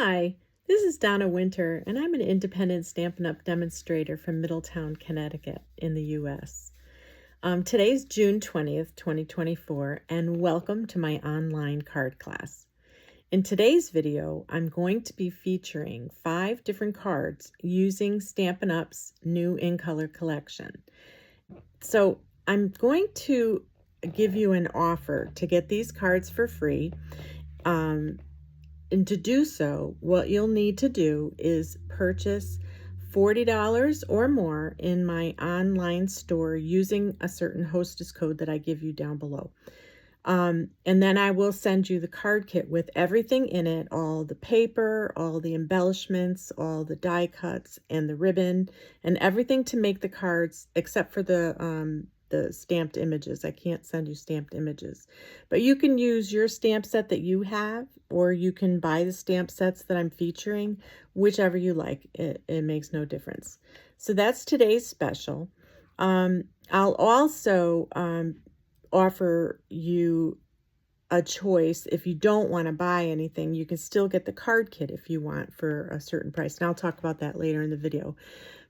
Hi, this is Donna Winter, and I'm an independent Stampin' Up! Demonstrator from Middletown, Connecticut in the U.S. Today's June 20th, 2024, and welcome to my online card class. In today's video, I'm going to be featuring 5 different cards using Stampin' Up's new in color collection. So I'm going to give you an offer to get these cards for free. And to do so, what you'll need to do is purchase $40 or more in my online store using a certain hostess code that I give you down below. And then I will send you the card kit with everything in it, all the paper, all the embellishments, all the die cuts, and the ribbon, and everything to make the cards, except for the stamped images. I can't send you stamped images. But you can use your stamp set that you have, or you can buy the stamp sets that I'm featuring, whichever you like. It makes no difference. So that's today's special. I'll also offer you a choice. If you don't want to buy anything, you can still get the card kit if you want for a certain price. And I'll talk about that later in the video.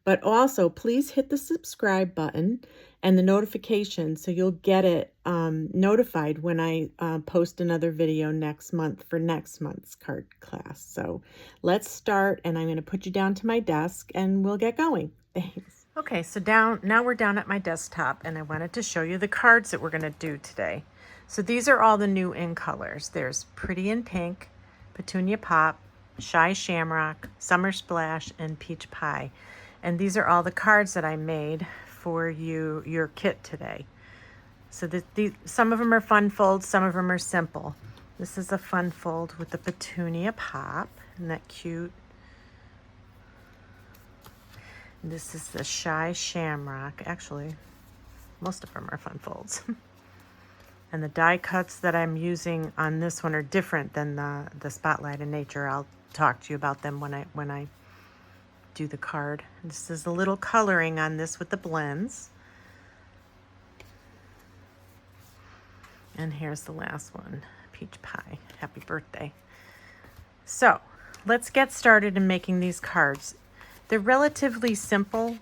But also, please hit the subscribe button and the notification so you'll get it notified when I post another video next month for next month's card class. So let's start, and I'm going to put you down to my desk and we'll get going. Thanks. Okay, so now we're down at my desktop, and I wanted to show you the cards that we're going to do today. So these are all the new in colors. There's Pretty in Pink, Petunia Pop, Shy Shamrock, Summer Splash, and Peach Pie. And these are all the cards that I made for your kit today. So some of them are fun folds, some of them are simple. This is a fun fold with the Petunia Pop. Isn't that cute? This is the Shy Shamrock. Actually, most of them are fun folds. And the die cuts that I'm using on this one are different than the Spotlight in Nature. I'll talk to you about them when I do the card. This is a little coloring on this with the blends. And here's the last one, Peach Pie. Happy birthday. So let's get started in making these cards. They're relatively simple.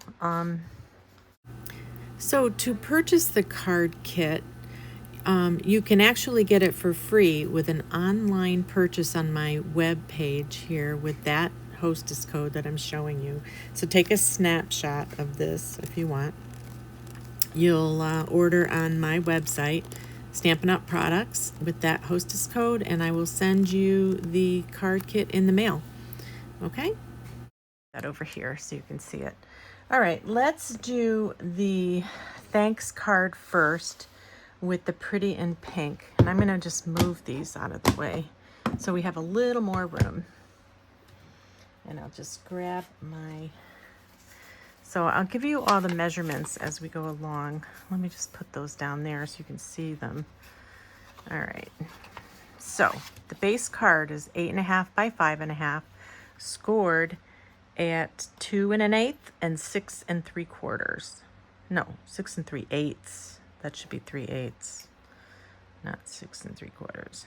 So to purchase the card kit, you can actually get it for free with an online purchase on my web page here with that hostess code that I'm showing you. So take a snapshot of this if you want. You'll order on my website, Stampin' Up products, with that hostess code, and I will send you the card kit in the mail. Okay? That over here so you can see it. All right, let's do the thanks card first with the Pretty in Pink. And I'm going to just move these out of the way so we have a little more room. And I'll just grab so I'll give you all the measurements as we go along. Let me just put those down there so you can see them. All right. So the base card is 8.5 by 5.5, scored at 2 1/8 and 6 3/4. No, 6 3/8. That should be 3/8, not 6 3/4.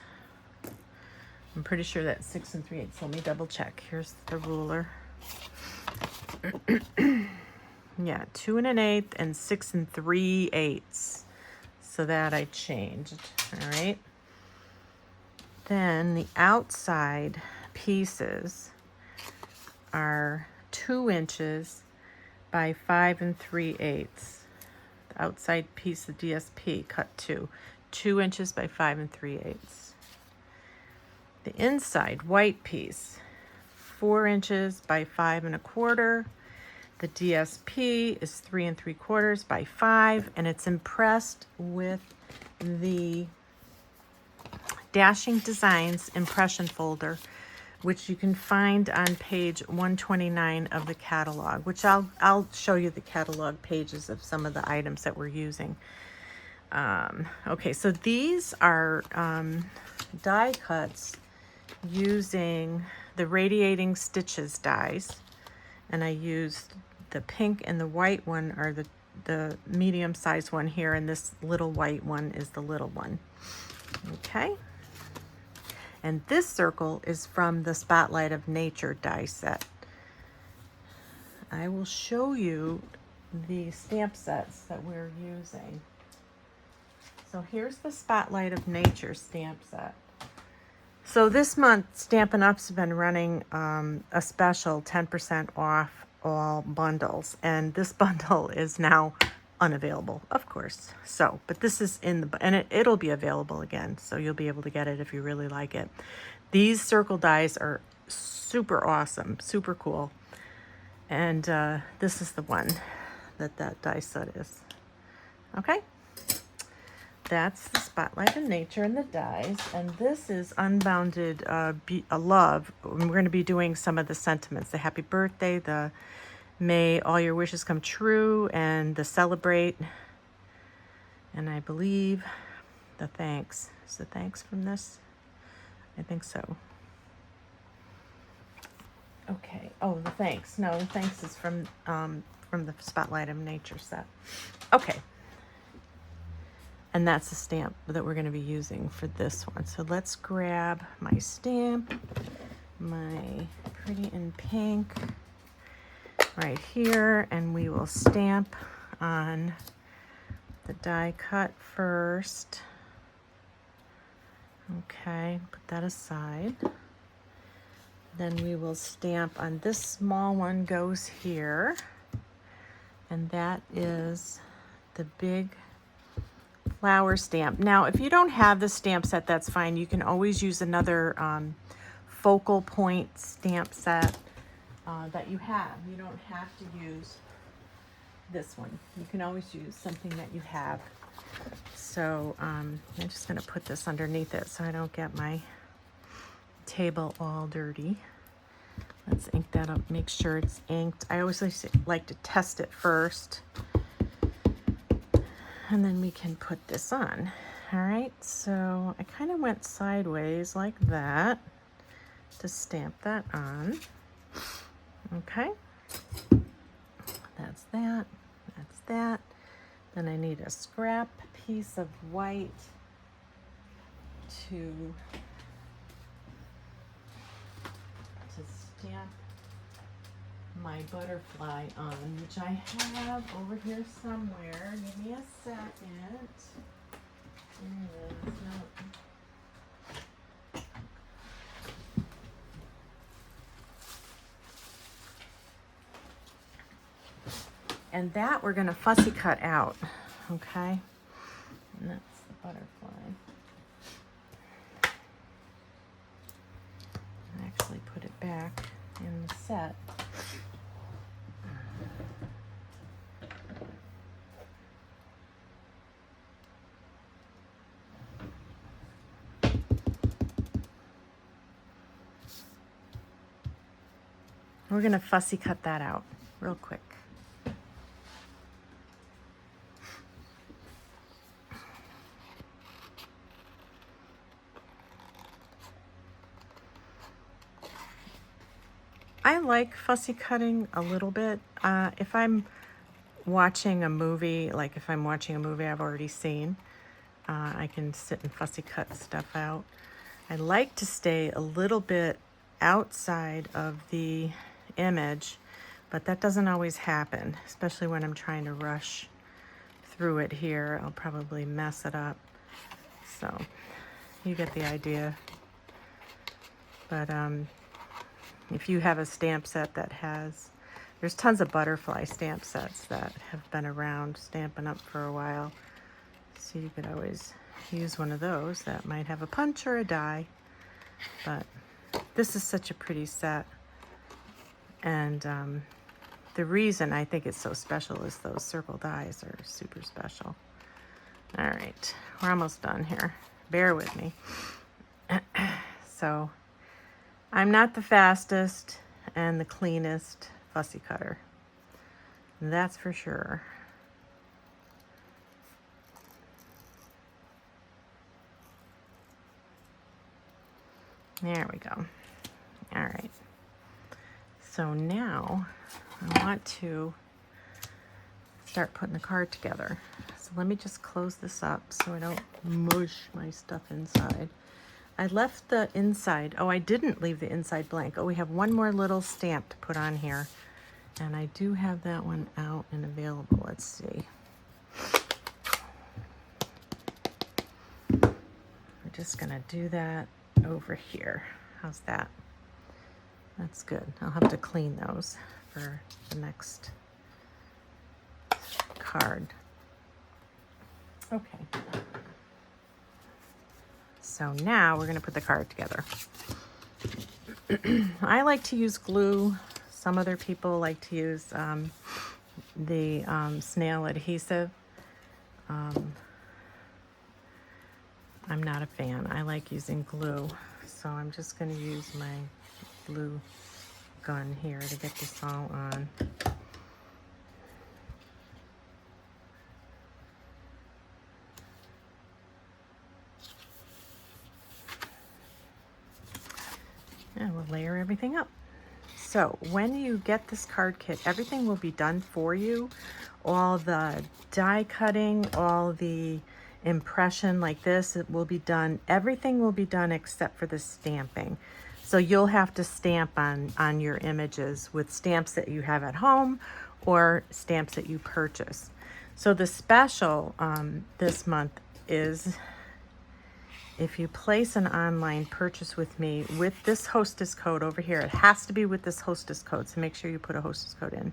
I'm pretty sure that's 6 3/8. Let me double check. Here's the ruler. Yeah, 2 1/8 and 6 3/8. So that I changed. All right. Then the outside pieces are 2 inches by 5 3/8. The outside piece of DSP cut 2 inches by 5 3/8. The inside white piece, 4 inches by 5 1/4. The DSP is 3 3/4 by 5, and it's impressed with the Dashing Designs impression folder, which you can find on page 129 of the catalog, which I'll show you the catalog pages of some of the items that we're using. Okay, so these are die cuts using the Radiating Stitches dies, and I used the pink and the white one are the medium sized one here, and this little white one is the little one. Okay, And this circle is from the Spotlight of Nature die set. I will show you the stamp sets that we're using. So here's the Spotlight of Nature stamp set. So this month, Stampin' Up's been running a special 10% off all bundles, and this bundle is now unavailable, of course. So, but this is in the, and it'll be available again, so you'll be able to get it if you really like it. These circle dies are super awesome, super cool, and this is the one that die set is. Okay. That's the Spotlight of Nature and the dies, and this is Unbounded Love. We're going to be doing some of the sentiments, the happy birthday, the may all your wishes come true, and the celebrate, and I believe the thanks. Is the thanks from this? I think so. Okay. Oh, the thanks. No, the thanks is from the Spotlight of Nature set. Okay. And that's the stamp that we're going to be using for this one. So let's grab my stamp, my Pretty in Pink right here, and we will stamp on the die cut first. Okay, put that aside. Then we will stamp on this small one goes here, and that is the big flower stamp. Now, if you don't have the stamp set, that's fine. You can always use another focal point stamp set that you have. You don't have to use this one. You can always use something that you have. So I'm just going to put this underneath it so I don't get my table all dirty. Let's ink that up, make sure it's inked. I always like to test it first, and then we can put this on. All right, so I kind of went sideways like that to stamp that on. Okay, that's that, that's that. Then I need a scrap piece of white to stamp my butterfly on, which I have over here somewhere. Give me a second. There it is. No. And that we're going to fussy cut out, okay? And that's the butterfly. Actually put it back in the set. We're going to fussy cut that out real quick. I like fussy cutting a little bit. If I'm watching a movie, like if I'm watching a movie I've already seen, I can sit and fussy cut stuff out. I like to stay a little bit outside of the image, but that doesn't always happen, especially when I'm trying to rush through it here. I'll probably mess it up. So you get the idea. But if you have a stamp set that has, there's tons of butterfly stamp sets that have been around Stampin' Up for a while. So you could always use one of those that might have a punch or a die. But this is such a pretty set. And the reason I think it's so special is those circle dies are super special. All right, we're almost done here. Bear with me. So I'm not the fastest and the cleanest fussy cutter. That's for sure. There we go. All right. So now I want to start putting the card together. So let me just close this up so I don't mush my stuff inside. I left the inside. Oh, I didn't leave the inside blank. Oh, we have one more little stamp to put on here. And I do have that one out and available. Let's see. We're just gonna do that over here. How's that? That's good. I'll have to clean those for the next card. Okay. So now we're going to put the card together. I like to use glue. Some other people like to use the snail adhesive. I'm not a fan. I like using glue. So I'm just going to use my glue gun here to get this all on. And we'll layer everything up. So when you get this card kit, everything will be done for you. All the die cutting, all the impression like this, it will be done. Everything will be done except for the stamping. So you'll have to stamp on your images with stamps that you have at home or stamps that you purchase. So the special this month is, if you place an online purchase with me with this hostess code over here, it has to be with this hostess code, so make sure you put a hostess code in.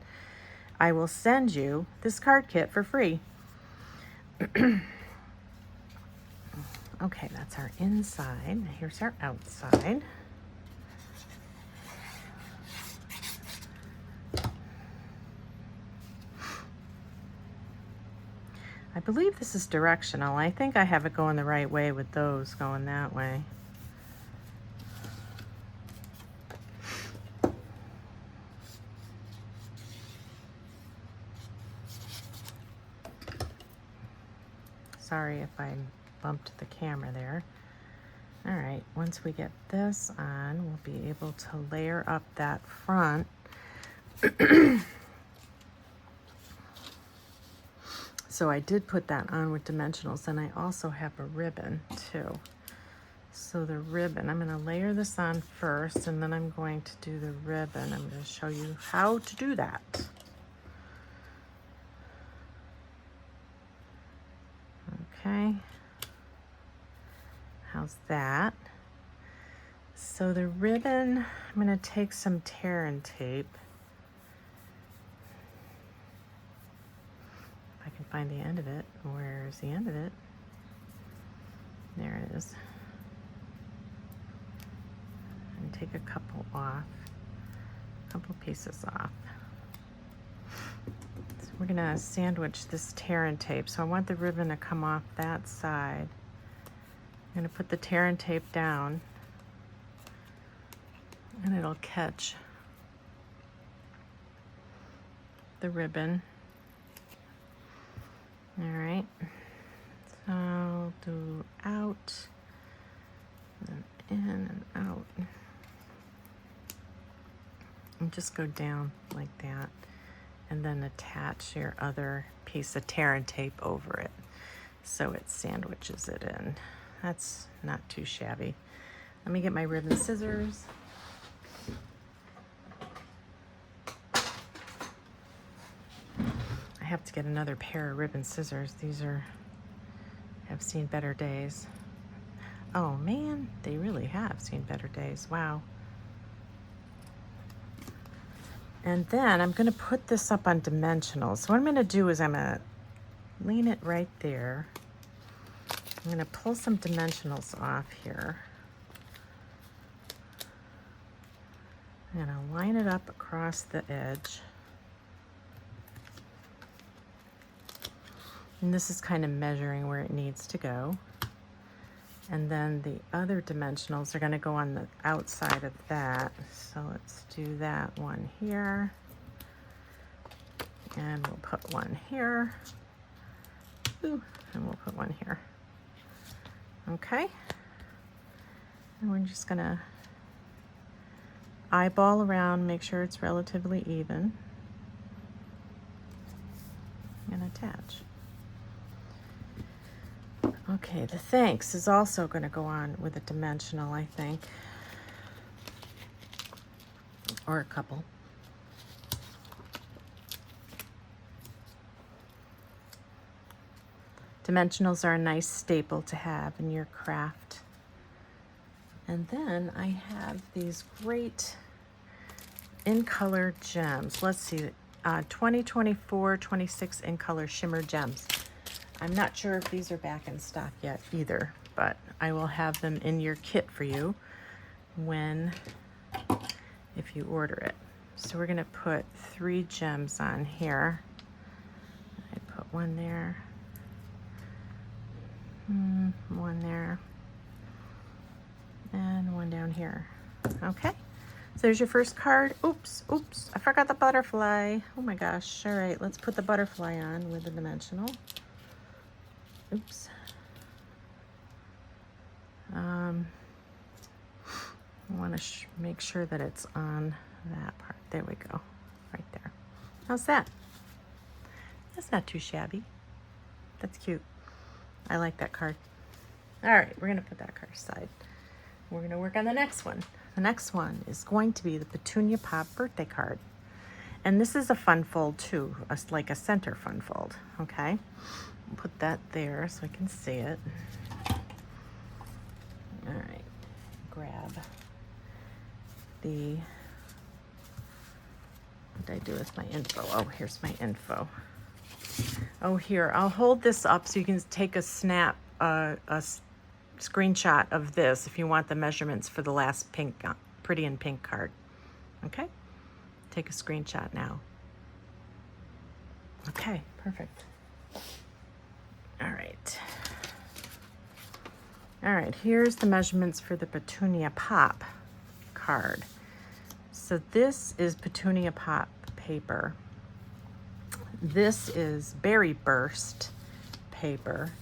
I will send you this card kit for free. Okay, that's our inside. Here's our outside. I believe this is directional. I think I have it going the right way with those going that way. Sorry if I bumped the camera there. All right, once we get this on, we'll be able to layer up that front. So I did put that on with dimensionals, and I also have a ribbon too. So the ribbon, I'm going to layer this on first, and then I'm going to do the ribbon. I'm going to show you how to do that. Okay. How's that? So the ribbon, I'm going to take some tear and tape. If I can find the end of it. Where's the end of it? There it is. And take a couple off, a couple pieces off. So we're going to sandwich this tear and tape. So I want the ribbon to come off that side. I'm going to put the tear and tape down, and it'll catch the ribbon. All right, so I'll do out and in and out, and just go down like that, and then attach your other piece of tear and tape over it so it sandwiches it in. That's not too shabby. Let me get my ribbon scissors. I have to get another pair of ribbon scissors. These have seen better days. Oh man, they really have seen better days. Wow. And then I'm gonna put this up on dimensionals. So what I'm gonna do is I'm gonna lean it right there. I'm going to pull some dimensionals off here. I'm going to line it up across the edge. And this is kind of measuring where it needs to go. And then the other dimensionals are going to go on the outside of that. So let's do that one here. And we'll put one here. Ooh, and we'll put one here. Okay, and we're just gonna eyeball around, make sure it's relatively even, and attach. Okay, the thanks is also going to go on with a dimensional, I think, or a couple. Dimensionals are a nice staple to have in your craft. And then I have these great in color gems. Let's see, 2024 26 in color shimmer gems. I'm not sure if these are back in stock yet either, but I will have them in your kit for you if you order it. So we're gonna put 3 gems on here. I put one there, one there, and one down here. Okay, so there's your first card. Oops, I forgot the butterfly. Oh my gosh. All right, let's put the butterfly on with the dimensional. Oops. I want to make sure that it's on that part. There we go, right there. How's that? That's not too shabby. That's cute. I like that card. All right, we're gonna put that card aside. We're gonna work on the next one. The next one is going to be the Petunia Pop birthday card. And this is a fun fold too, like a center fun fold, okay? I'll put that there so I can see it. All right, grab the, what did I do with my info? Oh, here's my info. Oh, here, I'll hold this up so you can take a snap, a screenshot of this if you want the measurements for the last pink, pretty in pink card. Okay, take a screenshot now. Okay, perfect. All right, here's the measurements for the Petunia Pop card. So this is Petunia Pop paper. This is Berry Burst paper.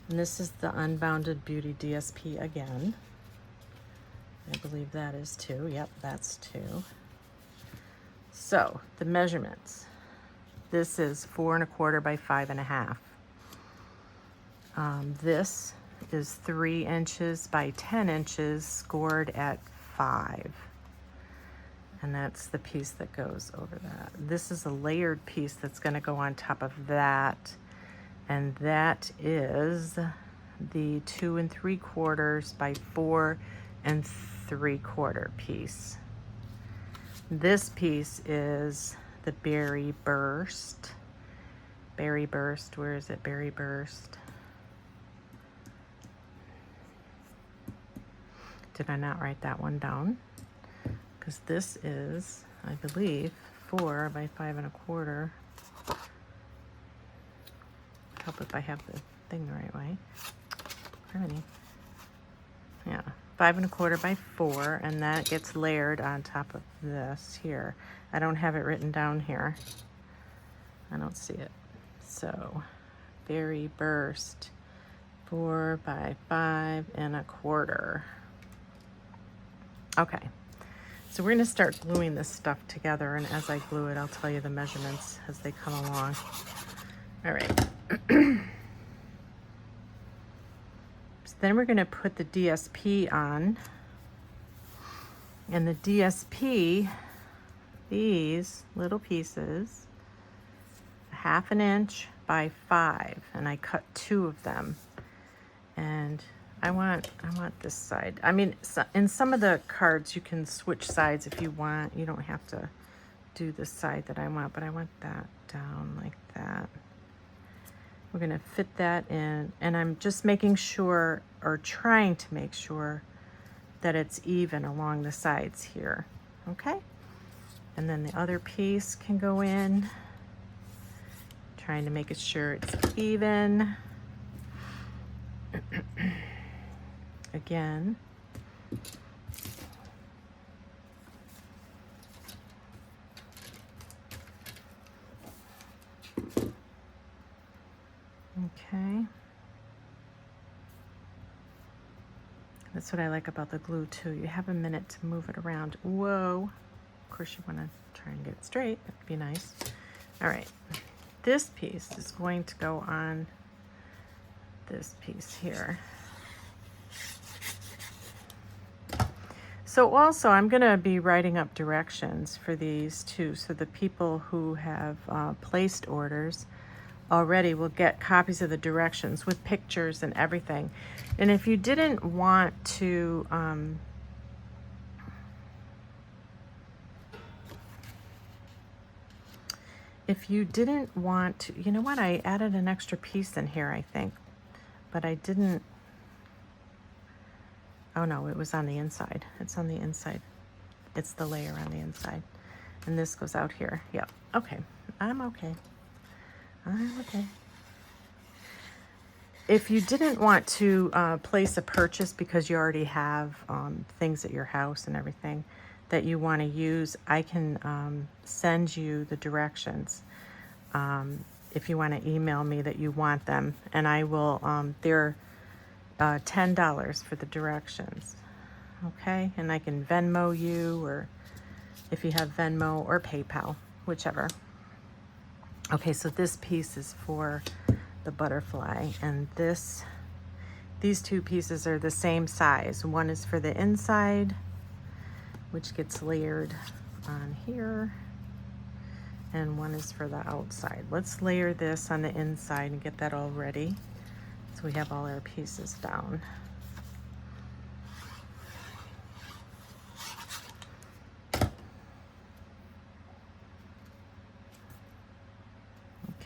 And this is the Unbounded Beauty DSP again. I believe that is 2. Yep, that's 2. So the measurements. This is 4 1/4 by 5 1/2. This is 3 inches by 10 inches scored at 5. And that's the piece that goes over that. This is a layered piece that's going to go on top of that. And that is the 2 3/4 by 4 3/4 piece. This piece is the Berry Burst. Berry Burst, where is it? Berry Burst. Did I not write that one down? Because this is, I believe, 4 by 5 1/4. Help if I have the thing the right way. Criminy. Yeah, 5 1/4 by 4, and that gets layered on top of this here. I don't have it written down here. I don't see it. So, Berry Burst, 4 by 5 1/4. Okay, so we're gonna start gluing this stuff together, and as I glue it, I'll tell you the measurements as they come along. All right. So then we're gonna put the DSP on, and the DSP, these little pieces, 1/2 inch by 5, and I cut 2 of them. And I want this side. I mean, so in some of the cards you can switch sides if you want. You don't have to do the side that I want, but I want that down like that. We're gonna fit that in, and I'm just making sure, or trying to make sure, that it's even along the sides here, okay? And then the other piece can go in, trying to make sure it's even. Again. Okay. That's what I like about the glue too. You have a minute to move it around. Whoa. Of course you want to try and get it straight. That'd be nice. All right. This piece is going to go on this piece here. So also I'm going to be writing up directions for these too, so the people who have placed orders already will get copies of the directions with pictures and everything. And if you didn't want to you know what, I added an extra piece in here, I think, but I didn't. Oh no, it was on the inside. It's on the inside. It's the layer on the inside. And this goes out here. Yep. Okay. I'm okay. I'm okay. If you didn't want to place a purchase because you already have things at your house and everything that you want to use, I can send you the directions if you want to email me that you want them. And I will, they're $10 for the directions. Okay, and I can Venmo you, or if you have Venmo or PayPal, whichever. Okay, so this piece is for the butterfly, and these two pieces are the same size. One is for the inside, which gets layered on here, and one is for the outside. Let's layer this on the inside and get that all ready so we have all our pieces down.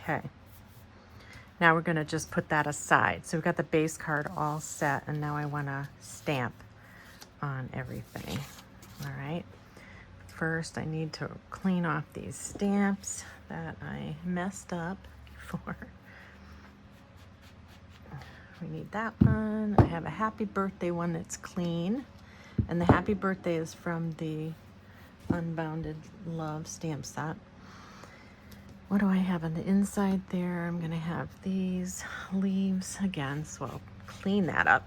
Okay, now we're going to just put that aside. So we've got the base card all set, and now I want to stamp on everything. All right, first I need to clean off these stamps that I messed up before. We need that one. I have a happy birthday one that's clean, and the happy birthday is from the Unbounded Love stamp set. What do I have on the inside there? I'm gonna have these leaves again, so I'll clean that up.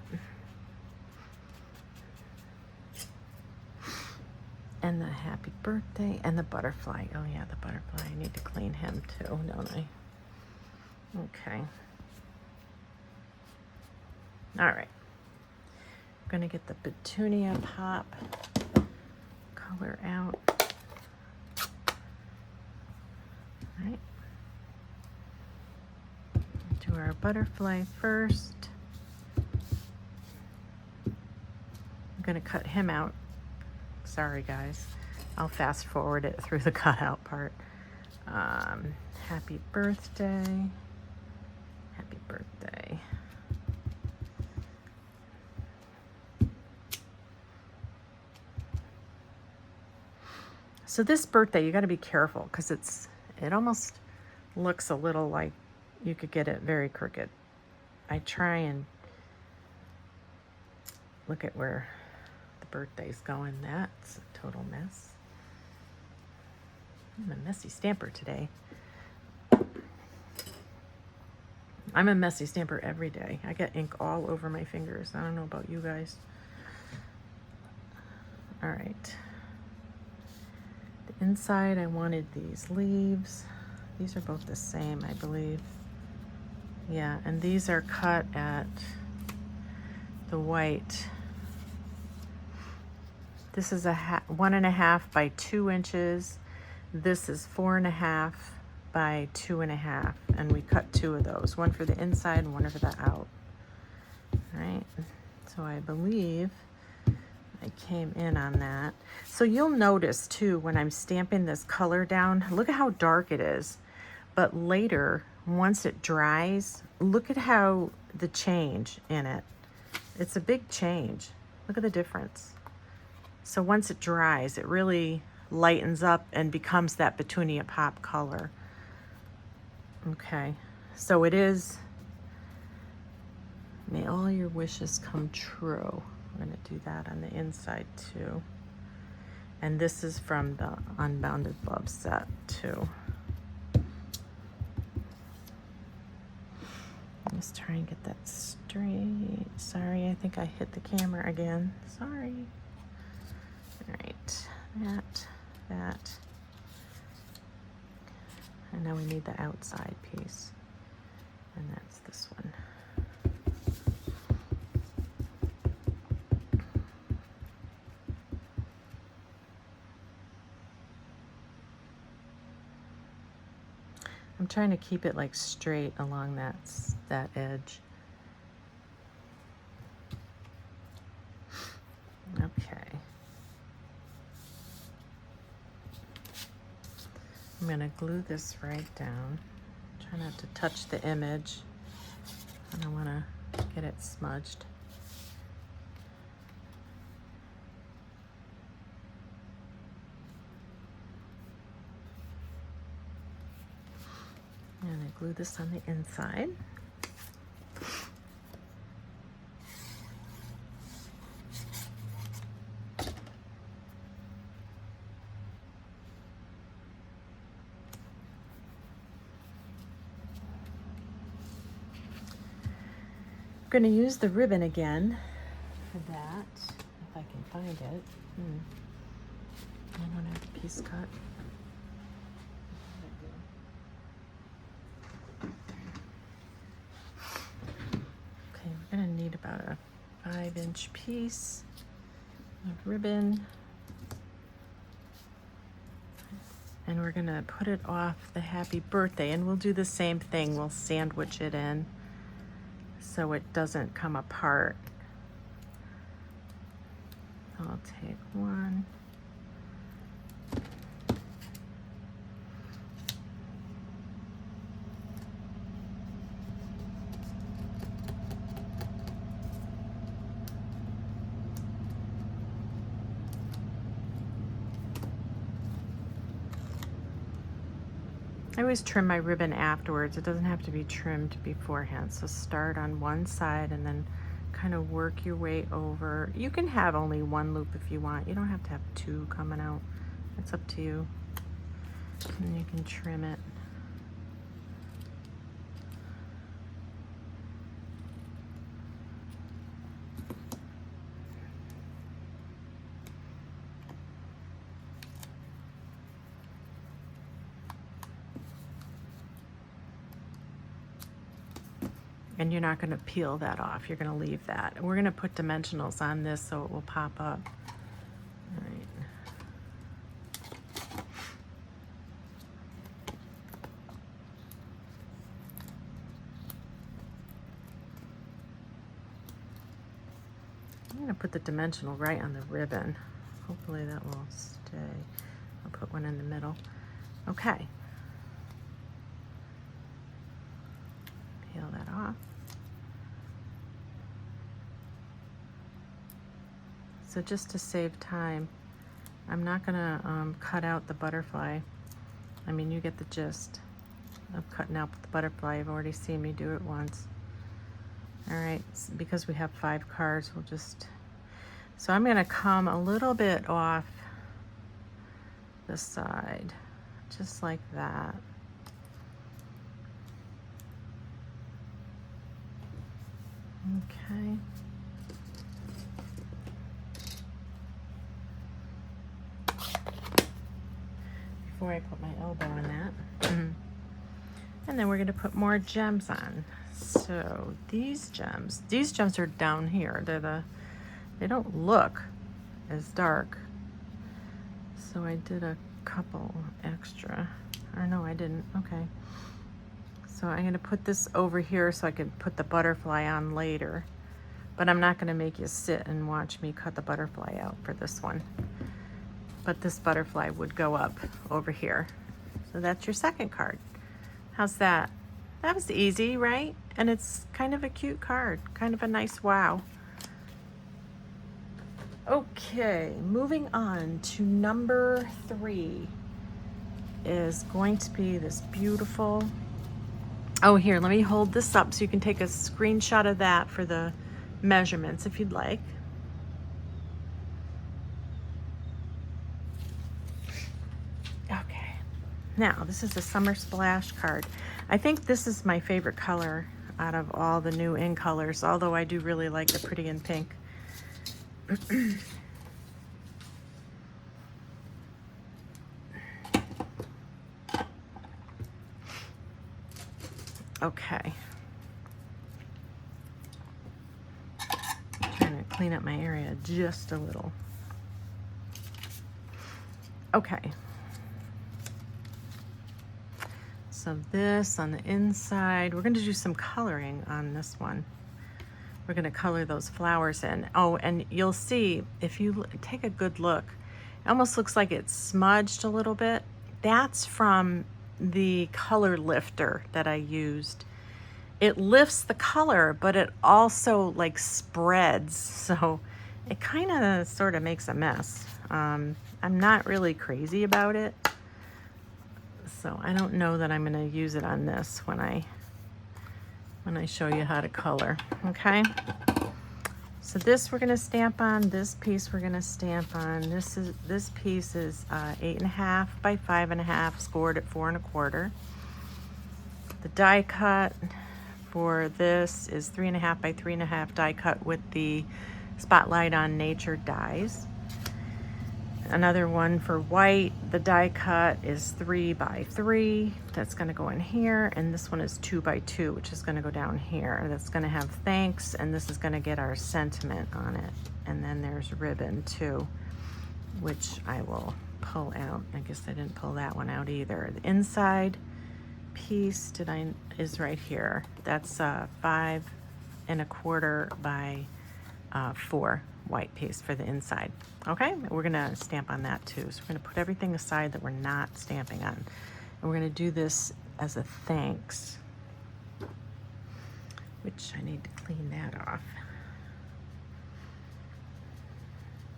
And the happy birthday and the butterfly. Oh yeah, the butterfly. I need to clean him too, don't I? Okay. All right. I'm gonna get the petunia pop color out. All right. Do our butterfly first. I'm gonna cut him out. Sorry guys, I'll fast forward it through the cutout part. Happy birthday. Happy birthday. So this birthday, you got to be careful because it almost looks a little like you could get it very crooked. I try and look at where the birthday's going. That's a total mess. I'm a messy stamper today. I'm a messy stamper every day. I get ink all over my fingers. I don't know about you guys. All right. The inside, I wanted these leaves. These are both the same, I believe. Yeah, and these are cut at the white. This is a 1.5 by 2 inches. This is 4.5 by 2.5, and we cut 2 of those, one for the inside and one for the out. All right, so I believe I came in on that. So you'll notice too, when I'm stamping this color down, look at how dark it is. But later, once it dries, look at how the change in it. It's a big change. Look at the difference. So once it dries, it really lightens up and becomes that petunia pop color. Okay, so it is, may all your wishes come true. I'm gonna do that on the inside too. And this is from the Unbounded Love set too. Let's try and get that straight. Sorry, I think I hit the camera again. Sorry. All right, that. And now we need the outside piece. And that's this one. I'm trying to keep it like straight along that edge. Okay. I'm going to glue this right down. Try not to touch the image. I don't want to get it smudged. And I glue this on the inside. I'm going to use the ribbon again for that, if I can find it. I don't have a piece cut. Okay, we're going to need about a 5-inch piece of ribbon. And we're going to put it off the happy birthday, and we'll do the same thing. We'll sandwich it in so it doesn't come apart. I'll take one. I always trim my ribbon afterwards. It doesn't have to be trimmed beforehand. So start on one side and then kind of work your way over. You can have only one loop if you want. You don't have to have two coming out. It's up to you. And you can trim it. And you're not going to peel that off. You're going to leave that. And we're going to put dimensionals on this so it will pop up. All right. I'm going to put the dimensional right on the ribbon. Hopefully that will stay. I'll put one in the middle. Okay. Peel that off. So just to save time, I'm not gonna cut out the butterfly. I mean, you get the gist of cutting out the butterfly. You've already seen me do it once. All right, because we have 5 cards, we'll just, so I'm gonna come a little bit off the side, just like that. Okay. Before I put my elbow in that. And then we're going to put more gems on. So these gems are down here. They don't look as dark. So I did a couple extra. Or no, I didn't. Okay. So I'm going to put this over here so I can put the butterfly on later. But I'm not going to make you sit and watch me cut the butterfly out for this one. But this butterfly would go up over here. So that's your second card. How's that? That was easy, right? And it's kind of a cute card, kind of a nice wow. Okay, moving on to number 3 is going to be this beautiful, oh here, let me hold this up so you can take a screenshot of that for the measurements if you'd like. Now, this is a Summer Splash card. I think this is my favorite color out of all the new in colors, although I do really like the Pretty in Pink. Okay. I'm trying to clean up my area just a little. Okay. So this on the inside, we're going to do some coloring on this one. We're going to color those flowers in. Oh, and you'll see if you take a good look, it almost looks like it's smudged a little bit. That's from the color lifter that I used. It lifts the color, but it also like spreads. So it kind of sort of makes a mess. I'm not really crazy about it. So I don't know that I'm going to use it on this when I show you how to color. Okay. So this we're going to stamp on. This piece we're going to stamp on. This piece is 8.5 by 5.5, scored at 4 1/4. The die cut for this is 3.5 by 3.5 die cut with the Spotlight on Nature dies. Another one for white, the die cut is 3 by 3. That's going to go in here, and this one is 2 by 2, which is going to go down here. That's going to have thanks, and this is going to get our sentiment on it. And then there's ribbon too, which I will pull out. I guess I didn't pull that one out either. The inside piece is right here. That's 5 1/4 by 4 white piece for the inside. Okay, we're gonna stamp on that too. So we're gonna put everything aside that we're not stamping on. And we're gonna do this as a thanks, which I need to clean that off.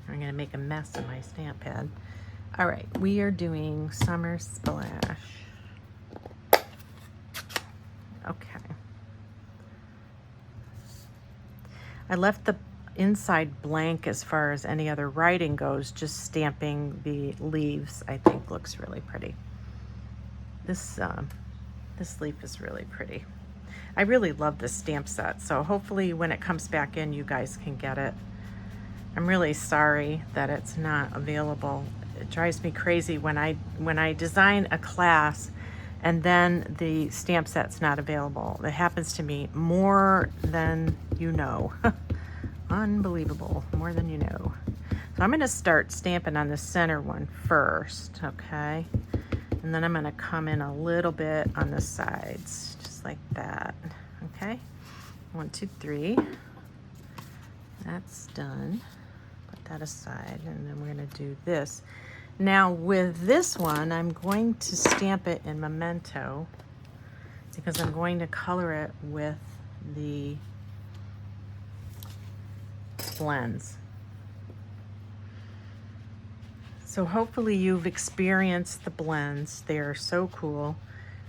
I'm gonna make a mess of my stamp pad. All right, we are doing Summer Splash. Okay. I left the inside blank as far as any other writing goes, just stamping the leaves I think looks really pretty. This leaf is really pretty. I really love this stamp set, so hopefully when it comes back in you guys can get it. I'm really sorry that it's not available. It drives me crazy when I design a class and then the stamp set's not available. It happens to me more than you know. Unbelievable, more than you know. So I'm going to start stamping on the center one first, okay? And then I'm going to come in a little bit on the sides, just like that, okay? 1, 2, 3. That's done. Put that aside, and then we're going to do this. Now with this one, I'm going to stamp it in Memento because I'm going to color it with the blends. So hopefully you've experienced the blends. They are so cool.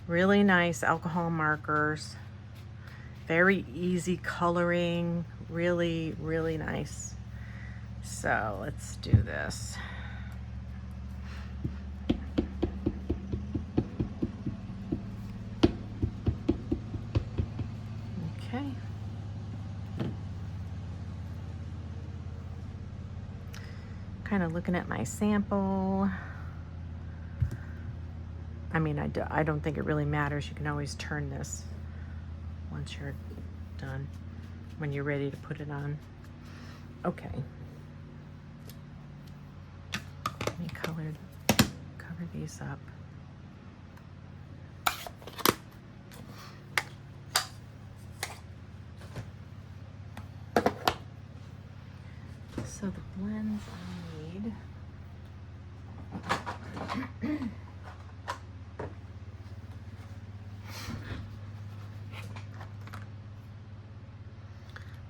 Really nice alcohol markers. Very easy coloring. Really, really nice. So let's do this. Okay. Kind of looking at my sample. I mean, I don't think it really matters. You can always turn this once you're done, when you're ready to put it on. Okay. Let me cover these up. So the blends I need.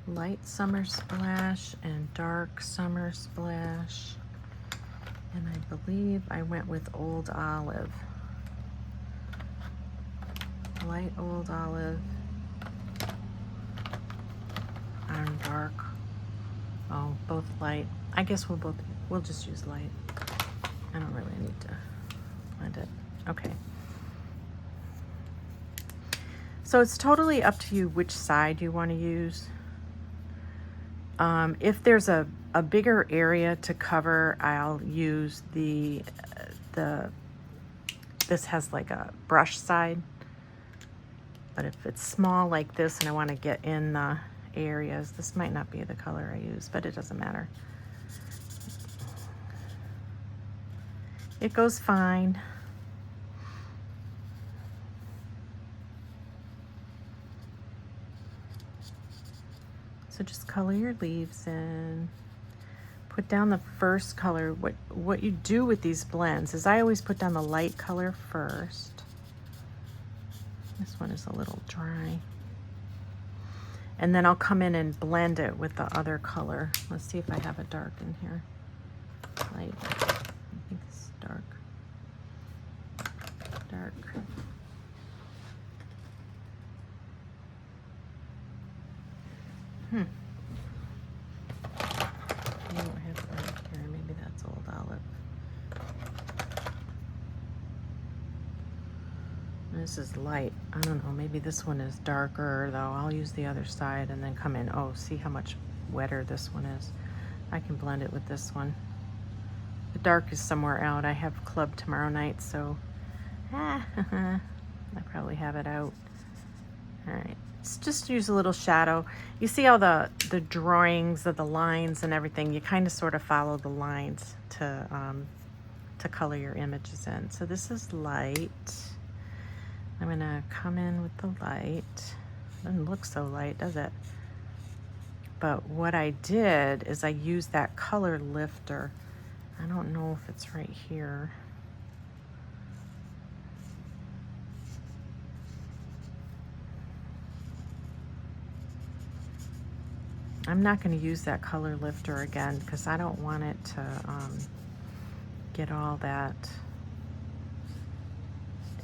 Light Summer Splash and Dark Summer Splash. And I believe I went with Old Olive. Light Old Olive and Dark. Oh, both light. I guess we'll just use light. I don't really need to blend it. Okay. So it's totally up to you which side you want to use. If there's a bigger area to cover, I'll use this has like a brush side. But if it's small like this and I want to get in the areas, this might not be the color I use, but it doesn't matter. It goes fine. So just color your leaves in. Put down the first color. What you do with these blends is I always put down the light color first. This one is a little dry. And then I'll come in and blend it with the other color. Let's see if I have a dark in here. Light. I think this is dark. Dark. I don't have it right here. Maybe that's old olive. This is light. I don't know. Maybe this one is darker, though. I'll use the other side and then come in. Oh, see how much wetter this one is. I can blend it with this one. The dark is somewhere out. I have club tomorrow night, so I probably have it out. All right. Let's just use a little shadow. You see all the drawings of the lines and everything. You kind of sort of follow the lines to color your images in. So this is light. I'm gonna come in with the light. Doesn't look so light, does it? But what I did is I used that color lifter. I don't know if it's right here. I'm not going to use that color lifter again because I don't want it to get all that.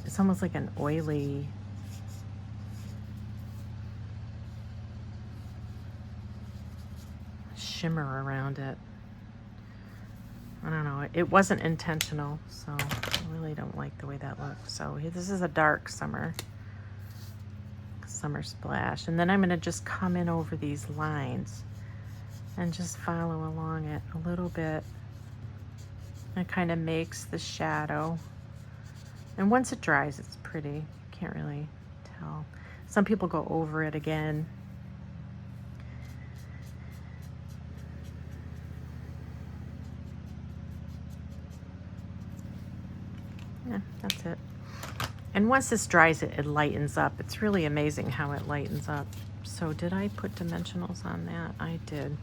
It's almost like an oily shimmer around it. I don't know. It wasn't intentional, so I really don't like the way that looks. So this is a dark summer splash. And then I'm going to just come in over these lines and just follow along it a little bit. It kind of makes the shadow. And once it dries, it's pretty. You can't really tell. Some people go over it again. Yeah, that's it. And once this dries, it lightens up. It's really amazing how it lightens up. So did I put dimensionals on that? I did.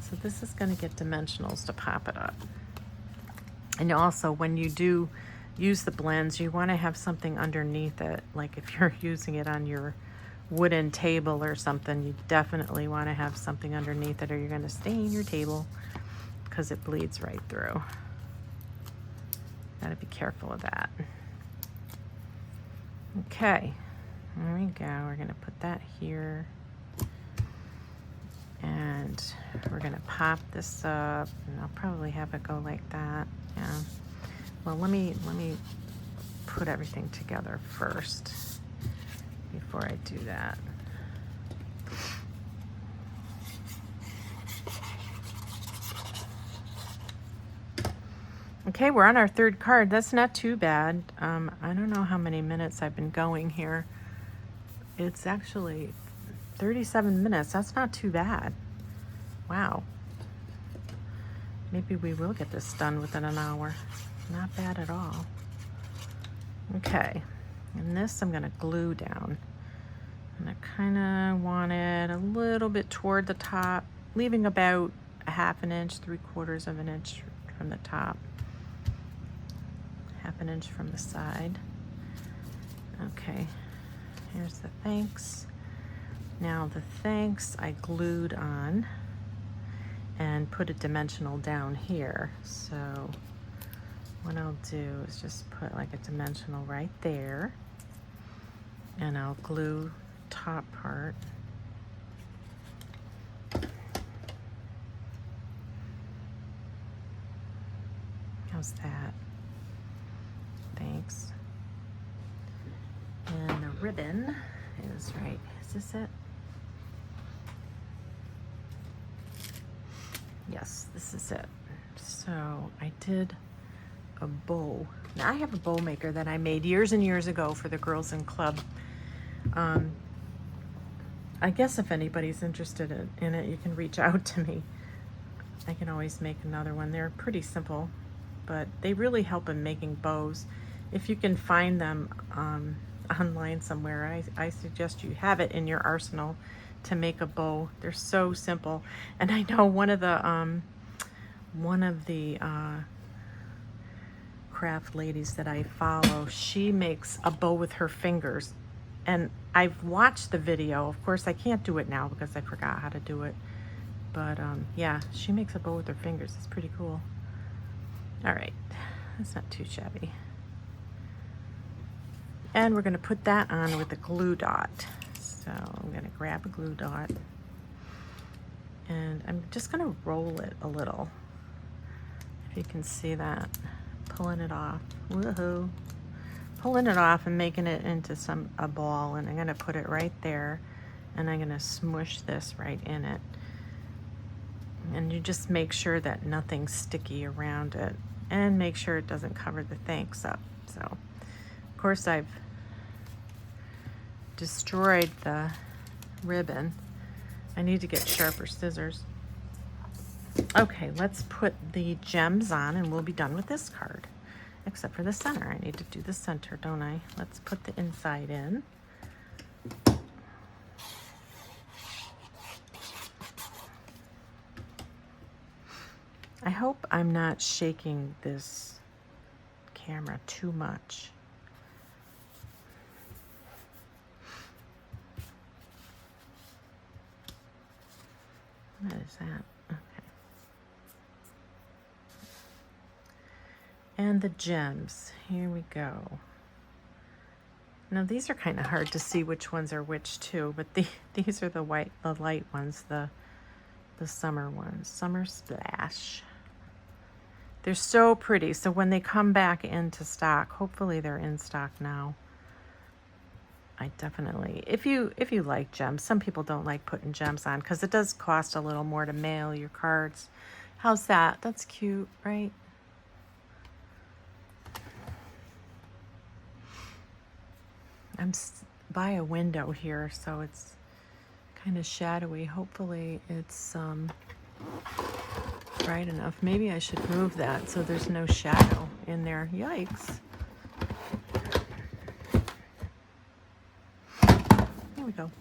So this is going to get dimensionals to pop it up. And also, when you do use the blends, you want to have something underneath it. Like if you're using it on your wooden table or something, you definitely want to have something underneath it or you're going to stain your table because it bleeds right through. Got to be careful of that. Okay, there we go. We're going to put that here. And we're going to pop this up. And I'll probably have it go like that. Yeah. Well, let me put everything together first before I do that. Okay, we're on our third card. That's not too bad. I don't know how many minutes I've been going here. It's actually 37 minutes. That's not too bad. Wow. Maybe we will get this done within an hour. Not bad at all. Okay, and this I'm gonna glue down. And I kinda want it a little bit toward the top, leaving about a 1/2 inch, 3/4 of an inch from the top. 1/2 inch from the side. Okay, here's the thanks. Now the thanks I glued on and put a dimensional down here. So what I'll do is just put like a dimensional right there, and I'll glue top part. How's that? Thanks. And the ribbon is right. Is this it? Yes, this is it. So I did a bow. Now I have a bow maker that I made years and years ago for the girls in club. I guess if anybody's interested in it, you can reach out to me. I can always make another one. They're pretty simple, but they really help in making bows. If you can find them online somewhere, I suggest you have it in your arsenal to make a bow. They're so simple. And I know one of the craft ladies that I follow, she makes a bow with her fingers. And I've watched the video. Of course, I can't do it now because I forgot how to do it. But yeah, she makes a bow with her fingers. It's pretty cool. All right, that's not too shabby. And we're gonna put that on with a glue dot. So I'm gonna grab a glue dot and I'm just gonna roll it a little. If you can see that, pulling it off, woohoo. Pulling it off and making it into a ball, and I'm gonna put it right there and I'm gonna smush this right in it. And you just make sure that nothing's sticky around it and make sure it doesn't cover the thanks up. So, of course, I've destroyed the ribbon. I need to get sharper scissors. Okay, let's put the gems on and we'll be done with this card. Except for the center. I need to do the center, don't I? Let's put the inside in. I hope I'm not shaking this camera too much. What is that? Okay. And the gems. Here we go. Now these are kind of hard to see which ones are which too, but these are the light ones, the summer ones. Summer Splash. They're so pretty. So when they come back into stock, hopefully they're in stock now. I definitely, if you like gems, some people don't like putting gems on because it does cost a little more to mail your cards. How's that? That's cute, right? I'm by a window here, so it's kind of shadowy. Hopefully it's bright enough. Maybe I should move that so there's no shadow in there. Yikes. Here we go.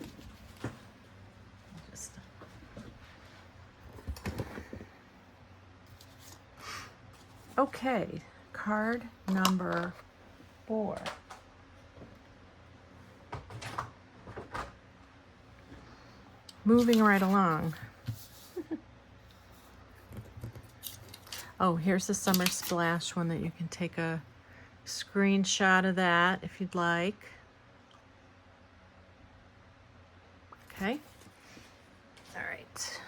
Just okay, card number 4. Moving right along. Oh, here's the Summer Splash one that you can take a screenshot of that if you'd like. Okay. All right.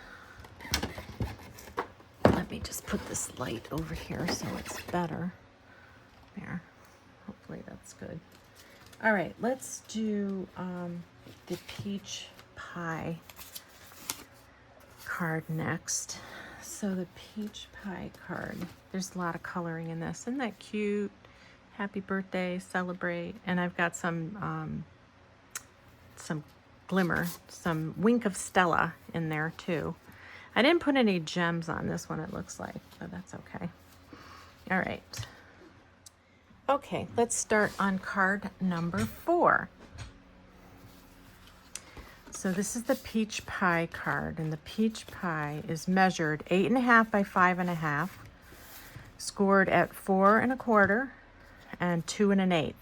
Let me just put this light over here so it's better. There. Hopefully that's good. All right, let's do the Peach Pie card next. So the Peach Pie card, there's a lot of coloring in this. Isn't that cute? Happy birthday, celebrate. And I've got some glimmer, some Wink of Stella in there too. I didn't put any gems on this one, it looks like, but that's okay. All right. Okay, let's start on card number 4. So this is the Peach Pie card, and the Peach Pie is measured 8.5 by 5.5, scored at 4 1/4 and 2 1/8.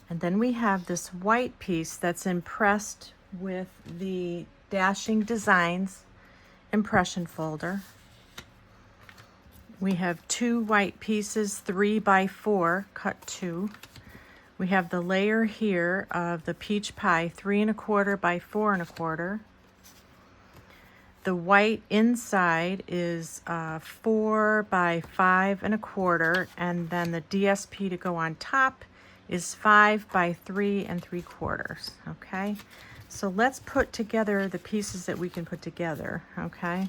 And then we have this white piece that's impressed with the Dashing Designs impression folder. We have 2 white pieces, 3 by 4, cut 2. We have the layer here of the Peach Pie, 3 1/4 by 4 1/4. The white inside is 4 by 5 1/4, and then the DSP to go on top is 5 by 3 3/4. Okay, so let's put together the pieces that we can put together. Okay.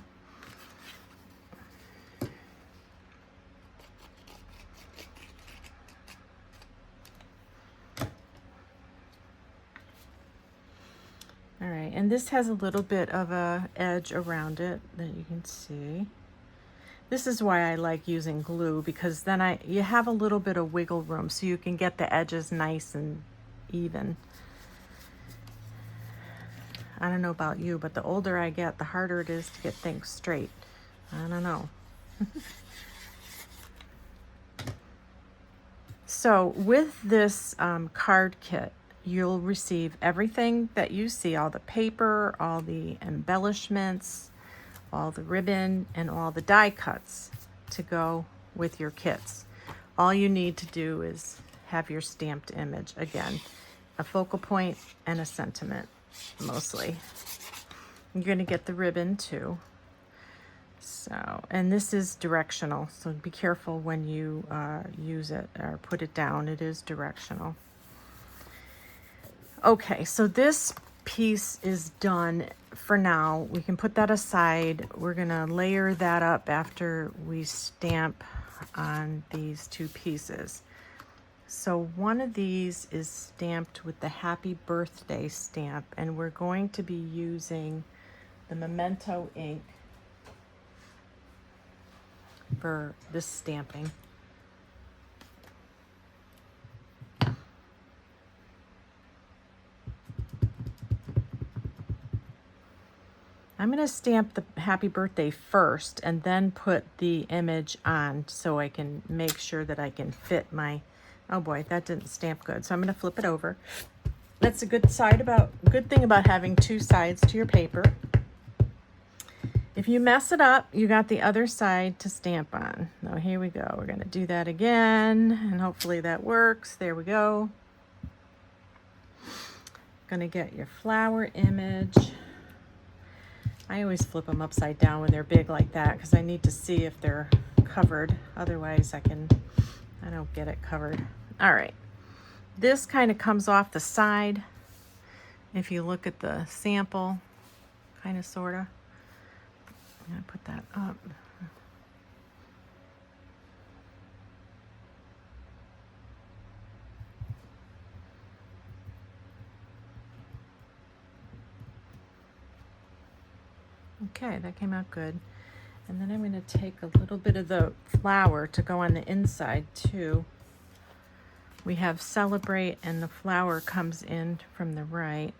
All right, and this has a little bit of a edge around it that you can see. This is why I like using glue, because then you have a little bit of wiggle room so you can get the edges nice and even. I don't know about you, but the older I get, the harder it is to get things straight. I don't know. So with this card kit, you'll receive everything that you see, all the paper, all the embellishments, all the ribbon, and all the die cuts to go with your kits. All you need to do is have your stamped image. Again, a focal point and a sentiment, mostly. You're going to get the ribbon too. So, and this is directional, so be careful when you use it or put it down. It is directional. Okay, so this piece is done for now. We can put that aside. We're gonna layer that up after we stamp on these two pieces. So one of these is stamped with the happy birthday stamp, and we're going to be using the Memento ink for this stamping. I'm going to stamp the happy birthday first and then put the image on so I can make sure that I can fit my, oh boy, that didn't stamp good. So I'm going to flip it over. That's a good thing about having two sides to your paper. If you mess it up, you got the other side to stamp on. Now here we go. We're going to do that again, and hopefully that works. There we go. Going to get your flower image. I always flip them upside down when they're big like that because I need to see if they're covered. Otherwise I don't get it covered. All right. This kind of comes off the side. If you look at the sample, kind of, sort of. I'm going to put that up. Okay, that came out good. And then I'm going to take a little bit of the flower to go on the inside too. We have Celebrate, and the flower comes in from the right.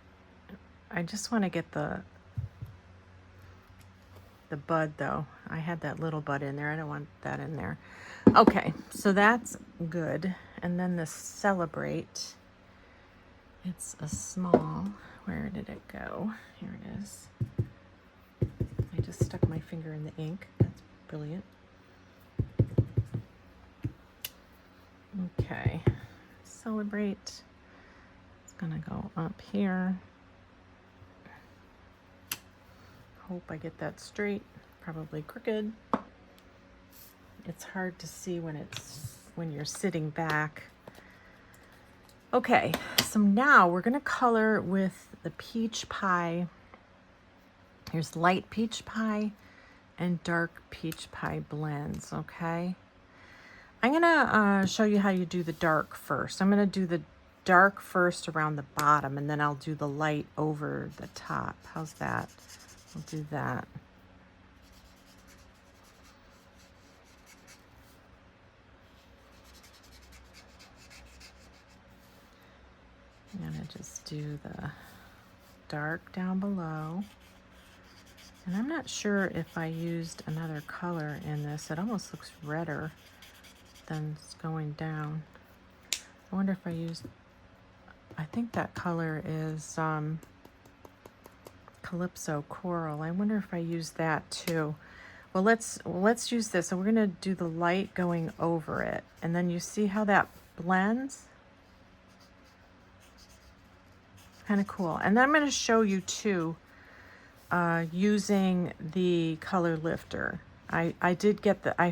I just want to get the bud though. I had that little bud in there. I don't want that in there. Okay, so that's good. And then the Celebrate, it's a small, where did it go? Here it is. I just stuck my finger in the ink. That's brilliant. Okay, Celebrate. It's gonna go up here. Hope I get that straight. Probably crooked. It's hard to see when you're sitting back. Okay, so now we're gonna color with the peach pie. Here's light peach pie and dark peach pie blends, okay? I'm gonna show you how you do the dark first. I'm gonna do the dark first around the bottom, and then I'll do the light over the top. How's that? I'll do that. I'm gonna just do the dark down below. And I'm not sure if I used another color in this. It almost looks redder than it's going down. I wonder if I used, I think that color is Calypso Coral. I wonder if I used that too. Well, let's use this. So we're gonna do the light going over it. And then you see how that blends? Kind of cool. And then I'm gonna show you too, using the color lifter. I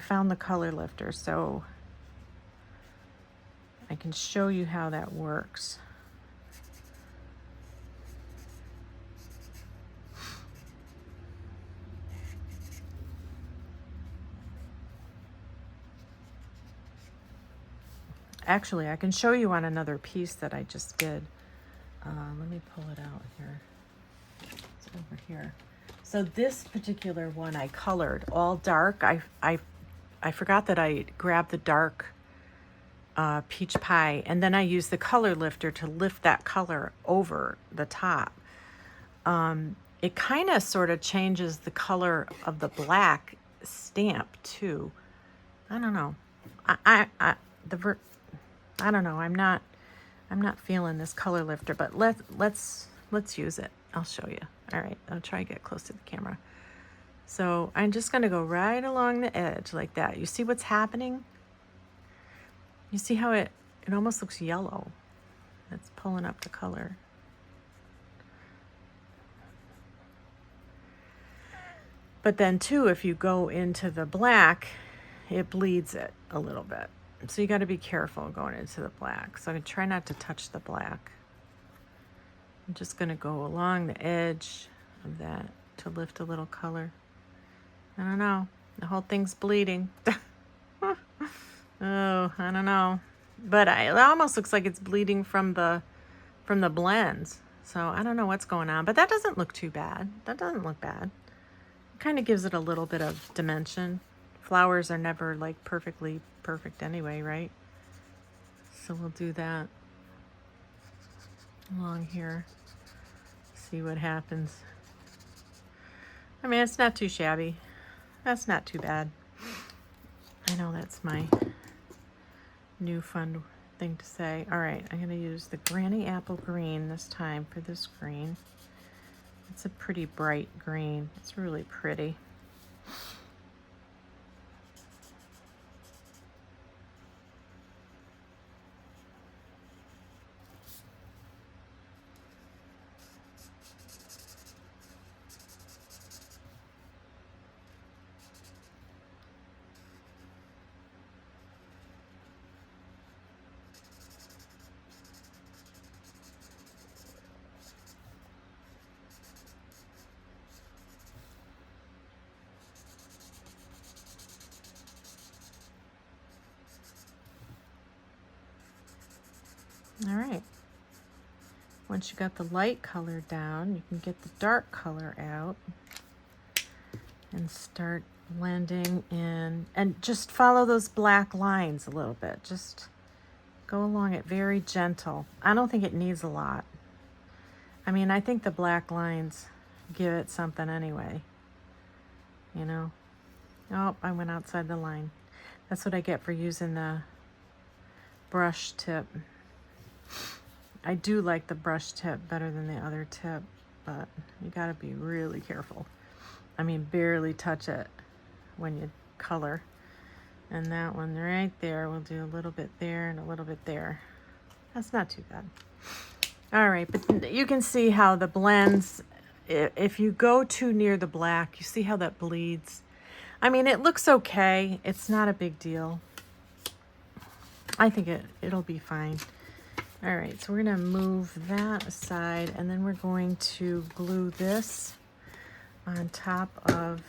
found the color lifter, so I can show you how that works. Actually, I can show you on another piece that I just did. Let me pull it out here. It's over here. So this particular one I colored all dark. I forgot that I grabbed the dark peach pie, and then I used the color lifter to lift that color over the top. it kind of sort of changes the color of the black stamp too. I don't know. I don't know. I'm not feeling this color lifter, but let's use it. I'll show you. All right, I'll try to get close to the camera. So I'm just going to go right along the edge like that. You see what's happening? You see how it almost looks yellow. It's pulling up the color. But then too, if you go into the black, it bleeds it a little bit. So you got to be careful going into the black. So I try not to touch the black. I'm just going to go along the edge of that to lift a little color. I don't know. The whole thing's bleeding. Oh, I don't know. But it almost looks like it's bleeding from the blends. So I don't know what's going on. But that doesn't look too bad. That doesn't look bad. It kind of gives it a little bit of dimension. Flowers are never like perfectly perfect anyway, right? So we'll do that along here. See what happens. I mean, it's not too shabby. That's not too bad. I know that's my new fun thing to say. All right, I'm going to use the Granny Apple Green this time for this green. It's a pretty bright green. It's really pretty. All right. Once you got the light color down, you can get the dark color out and start blending in, and just follow those black lines a little bit. Just go along it very gentle. I don't think it needs a lot. I mean, I think the black lines give it something anyway, you know. Oh, I went outside the line. That's what I get for using the brush tip. I do like the brush tip better than the other tip, but you gotta be really careful. I mean, barely touch it when you color. And that one right there, we'll do a little bit there and a little bit there. That's not too bad. All right, but you can see how the blends, if you go too near the black, you see how that bleeds. I mean, it looks okay. It's not a big deal. I think it'll be fine. All right, so we're gonna move that aside, and then we're going to glue this on top of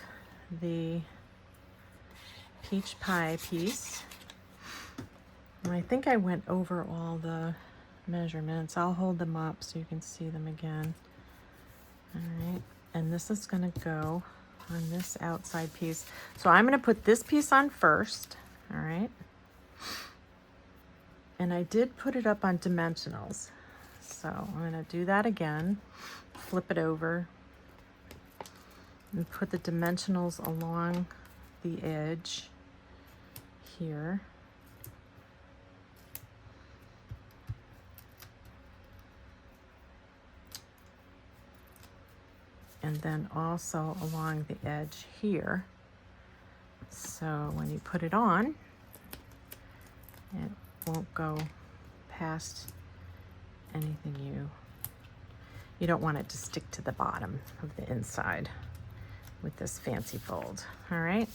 the peach pie piece. And I think I went over all the measurements. I'll hold them up so you can see them again. All right, and this is gonna go on this outside piece. So I'm gonna put this piece on first, all right? And I did put it up on dimensionals. So I'm gonna do that again, flip it over, and put the dimensionals along the edge here. And then also along the edge here. So when you put it on, it won't go past anything you don't want it to stick to the bottom of the inside with this fancy fold. All right,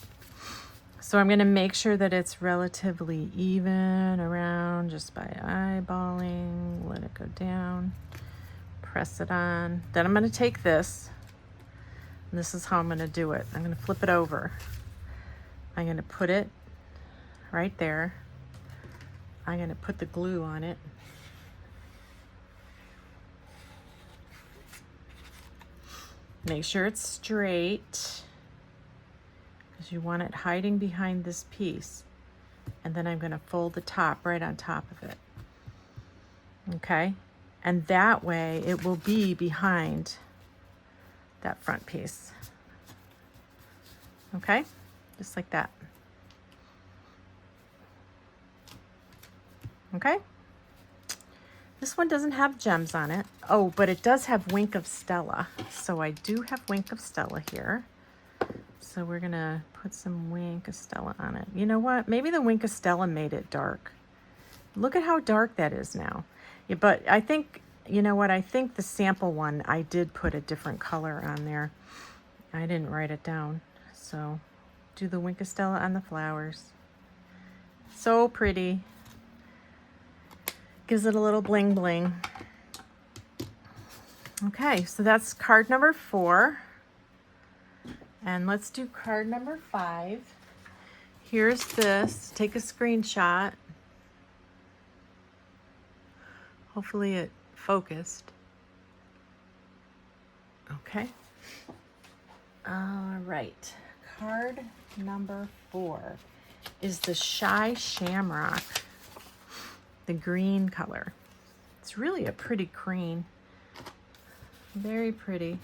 so I'm going to make sure that it's relatively even around just by eyeballing. Let it go down, press it on. Then I'm going to take this, and this is how I'm going to do it. I'm going to flip it over. I'm going to put it right there. I'm going to put the glue on it. Make sure it's straight, because you want it hiding behind this piece. And then I'm going to fold the top right on top of it. Okay? And that way it will be behind that front piece. Okay, just like that. Okay. This one doesn't have gems on it. Oh, but it does have Wink of Stella. So I do have Wink of Stella here. So we're gonna put some Wink of Stella on it. You know what? Maybe the Wink of Stella made it dark. Look at how dark that is now. Yeah, but I think, you know what? I think the sample one, I did put a different color on there. I didn't write it down. So do the Wink of Stella on the flowers. So pretty. Gives it a little bling bling. Okay, so that's card number 4. And let's do card number 5. Here's this. Take a screenshot. Hopefully it focused. Okay. All right. Card number 4 is the Shy Shamrock. The green color. It's really a pretty green. Very pretty.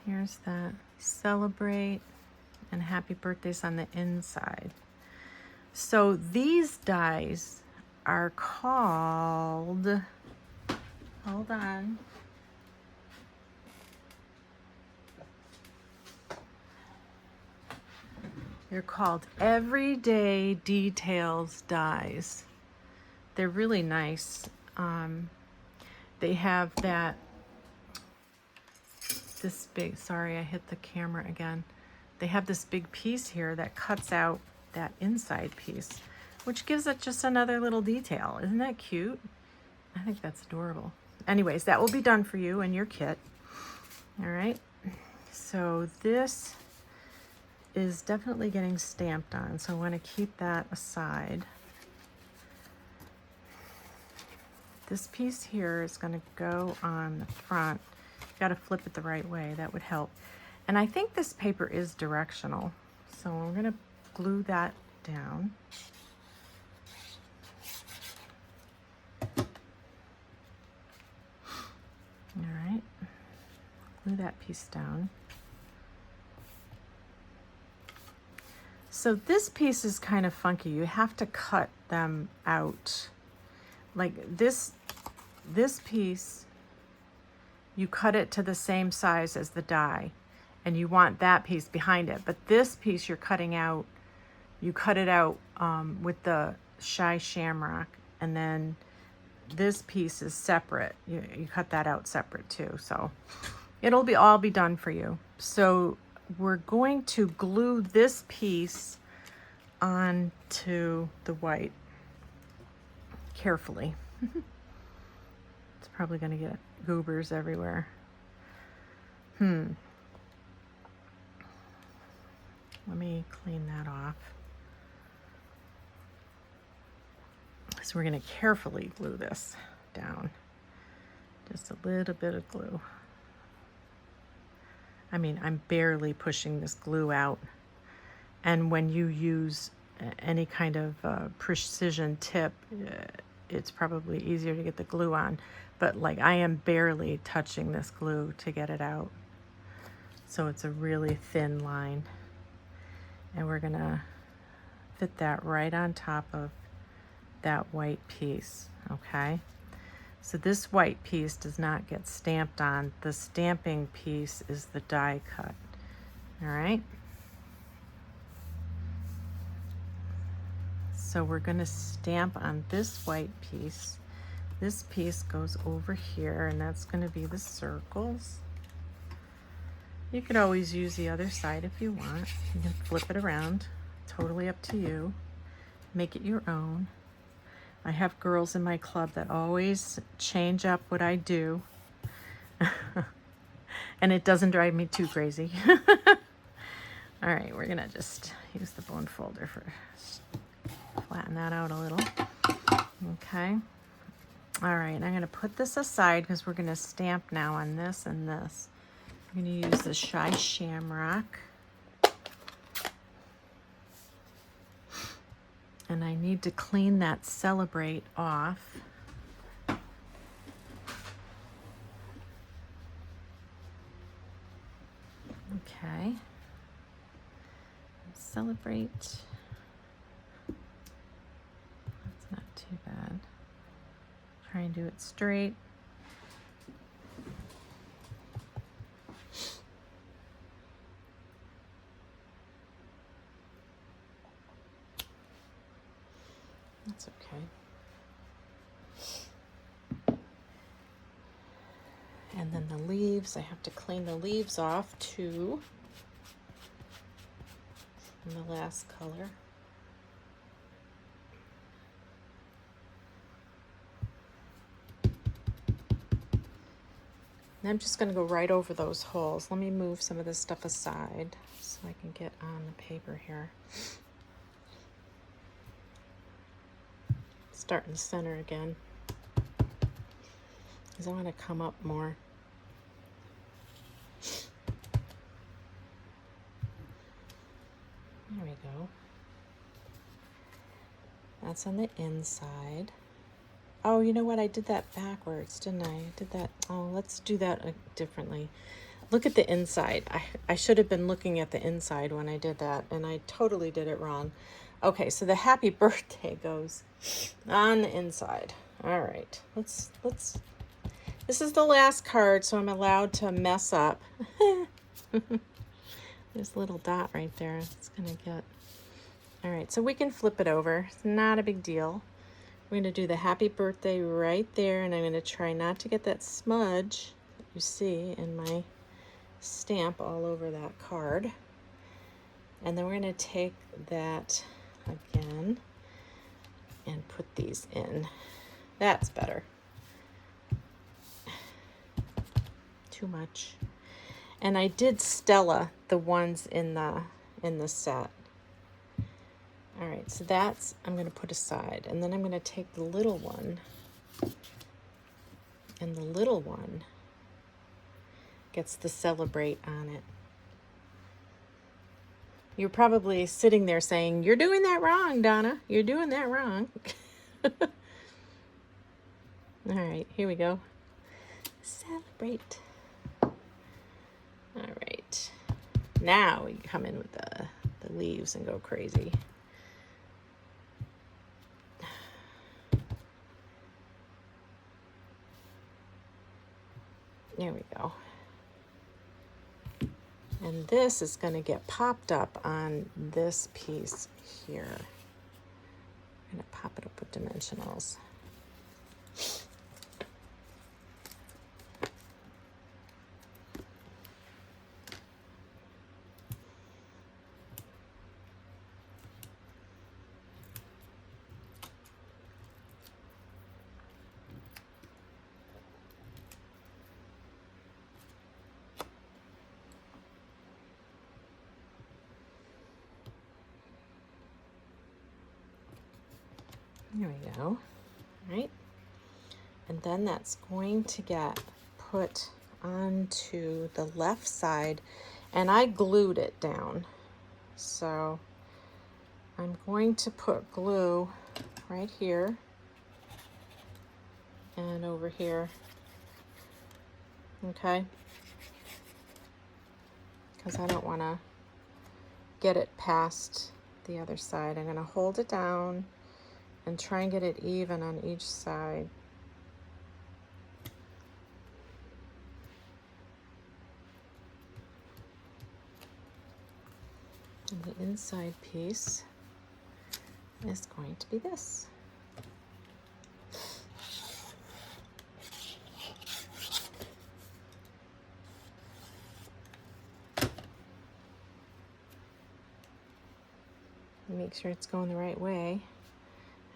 Here's that. Celebrate and happy birthdays on the inside. So these dies are called, hold on. They're called Everyday Details Dies. They're really nice. They have this big, sorry, I hit the camera again. They have this big piece here that cuts out that inside piece, which gives it just another little detail. Isn't that cute? I think that's adorable. Anyways, that will be done for you in your kit. All right. So this is definitely getting stamped on, so I want to keep that aside. This piece here is going to go on the front. You got to flip it the right way. That would help. And I think this paper is directional, so we're going to glue that down. All right. Glue that piece down. So this piece is kind of funky. You have to cut them out. Like this piece, you cut it to the same size as the die, and you want that piece behind it. But this piece you're cutting out, you cut it out with the Shy Shamrock, and then this piece is separate. You cut that out separate too. So it'll all be done for you. So we're going to glue this piece onto the white carefully. It's probably going to get goobers everywhere. Let me clean that off. So we're going to carefully glue this down. Just a little bit of glue. I mean, I'm barely pushing this glue out. And when you use any kind of precision tip, it's probably easier to get the glue on. But like, I am barely touching this glue to get it out. So it's a really thin line. And we're gonna fit that right on top of that white piece, okay? So this white piece does not get stamped on. The stamping piece is the die cut, all right? So we're gonna stamp on this white piece. This piece goes over here, and that's gonna be the circles. You could always use the other side if you want. You can flip it around, totally up to you. Make it your own. I have girls in my club that always change up what I do. And it doesn't drive me too crazy. All right, we're gonna just use the bone folder for flatten that out a little. Okay. All right, and I'm gonna put this aside because we're gonna stamp now on this and this. I'm gonna use the Shy Shamrock. And I need to clean that Celebrate off. Okay. Celebrate. That's not too bad. Try and do it straight. That's okay. And then the leaves, I have to clean the leaves off too. In the last color. And I'm just going to go right over those holes. Let me move some of this stuff aside so I can get on the paper here. Start in the center again, because I want to come up more. There we go. That's on the inside. Oh, you know what? I did that backwards, didn't I? I did that. Oh, let's do that differently. Look at the inside. I should have been looking at the inside when I did that, and I totally did it wrong. Okay, so the happy birthday goes on the inside. All right, let's. This is the last card, so I'm allowed to mess up. There's a little dot right there. It's gonna get. All right, so we can flip it over. It's not a big deal. We're going to do the happy birthday right there, and I'm going to try not to get that smudge that you see in my stamp all over that card. And then we're going to take that again and put these in. That's better. Too much. And I did Stella the ones in the set. All right, so that's, I'm going to put aside, and then I'm going to take the little one, and the little one gets the celebrate on it. You're probably sitting there saying, you're doing that wrong, Donna. You're doing that wrong. All right, here we go. Celebrate. All right. Now we come in with the leaves and go crazy. There we go. And this is going to get popped up on this piece here. I'm going to pop it up with dimensionals. There we go. All right. And then that's going to get put onto the left side, and I glued it down. So I'm going to put glue right here and over here. Okay? Because I don't want to get it past the other side. I'm going to hold it down and try and get it even on each side. And the inside piece is going to be this. Make sure it's going the right way.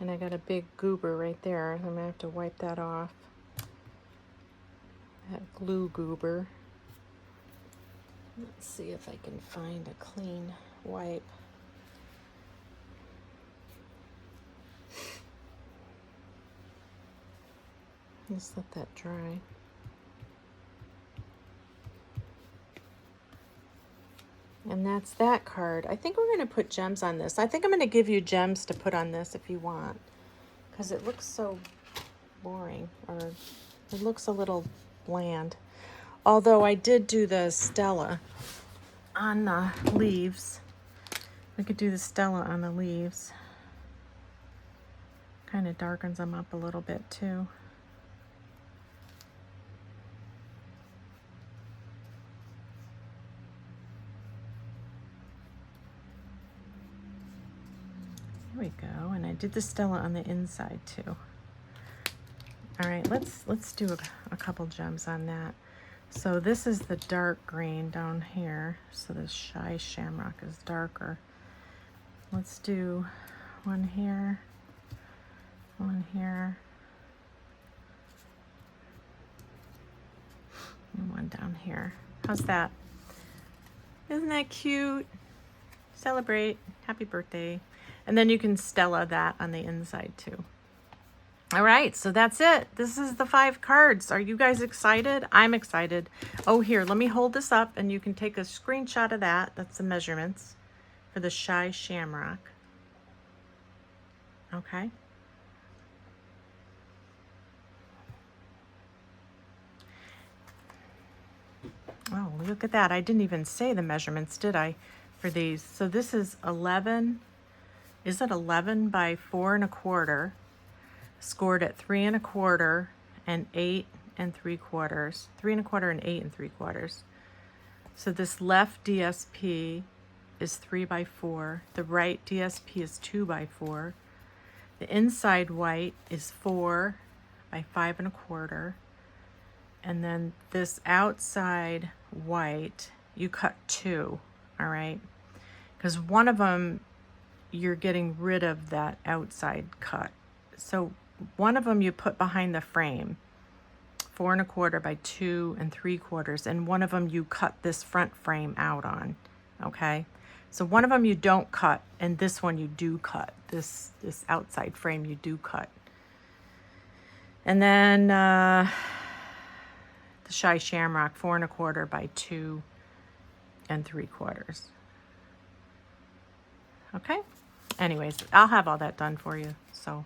And I got a big goober right there. I'm gonna have to wipe that off. That glue goober. Let's see if I can find a clean wipe. Just let that dry. And that's that card. I think we're going to put gems on this. I think I'm going to give you gems to put on this if you want, because it looks so boring, or it looks a little bland. Although I did do the Stella on the leaves. We could do the Stella on the leaves. Kind of darkens them up a little bit too. There we go. And I did the Stella on the inside too. All right, let's do a couple gems on that. So this is the dark green down here. So the Shy Shamrock is darker. Let's do one here, and one down here. How's that? Isn't that cute? Celebrate. Happy birthday. And then you can Stella that on the inside too. All right, so that's it. This is the 5 cards. Are you guys excited? I'm excited. Oh, here, let me hold this up and you can take a screenshot of that. That's the measurements for the Shy Shamrock. Okay. Oh, look at that. I didn't even say the measurements, did I, for these? So this is 11. Is it 11 by 4 1/4? Scored at 3 1/4 and 8 3/4. 3 1/4 and 8 3/4. So this left DSP is 3 by 4. The right DSP is 2 by 4. The inside white is 4 by 5 1/4. And then this outside white, you cut 2, all right? Because one of them, you're getting rid of that outside cut. So one of them you put behind the frame, 4 1/4 by 2 3/4, and one of them you cut this front frame out on, okay? So one of them you don't cut, and this one you do cut. This outside frame you do cut. And then the Shy Shamrock, 4 1/4 by 2 3/4. Okay? Anyways, I'll have all that done for you, so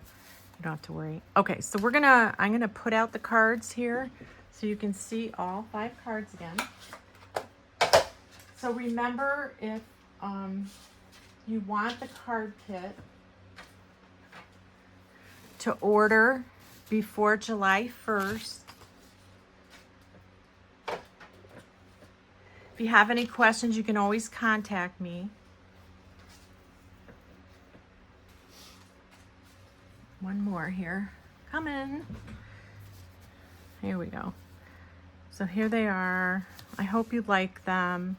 you don't have to worry. Okay, so I'm gonna put out the cards here so you can see all 5 cards again. So remember, if you want the card kit to order before July 1st. If you have any questions, you can always contact me. One more here. Coming. Here we go. So here they are. I hope you like them.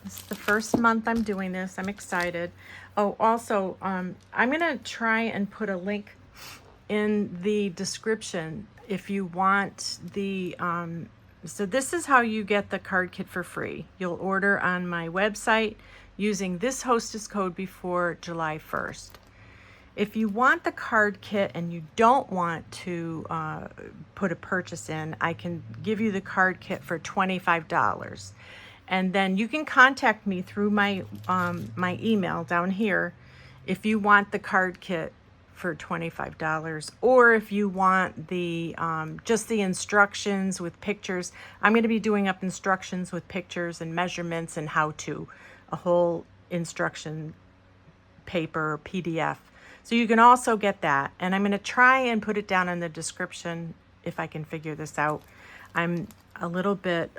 This is the first month I'm doing this. I'm excited. Oh, also, I'm going to try and put a link in the description if you want the... So this is how you get the card kit for free. You'll order on my website using this hostess code before July 1st. If you want the card kit and you don't want to put a purchase in, I can give you the card kit for $25. And then you can contact me through my my email down here if you want the card kit for $25, or if you want the just the instructions with pictures. I'm going to be doing up instructions with pictures and measurements and how to, a whole instruction paper PDF. So you can also get that, and I'm going to try and put it down in the description if I can figure this out. I'm a little bit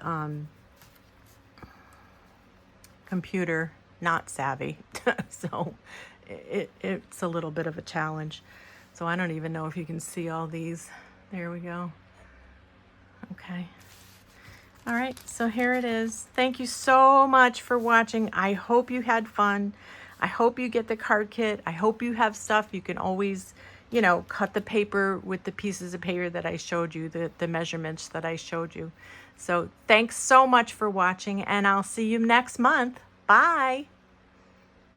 computer not savvy, so it's a little bit of a challenge. So I don't even know if you can see all these. There we go. Okay. All right, so here it is. Thank you so much for watching. I hope you had fun. I hope you get the card kit. I hope you have stuff. You can always, you know, cut the paper with the pieces of paper that I showed you, the measurements that I showed you. So thanks so much for watching, and I'll see you next month. Bye.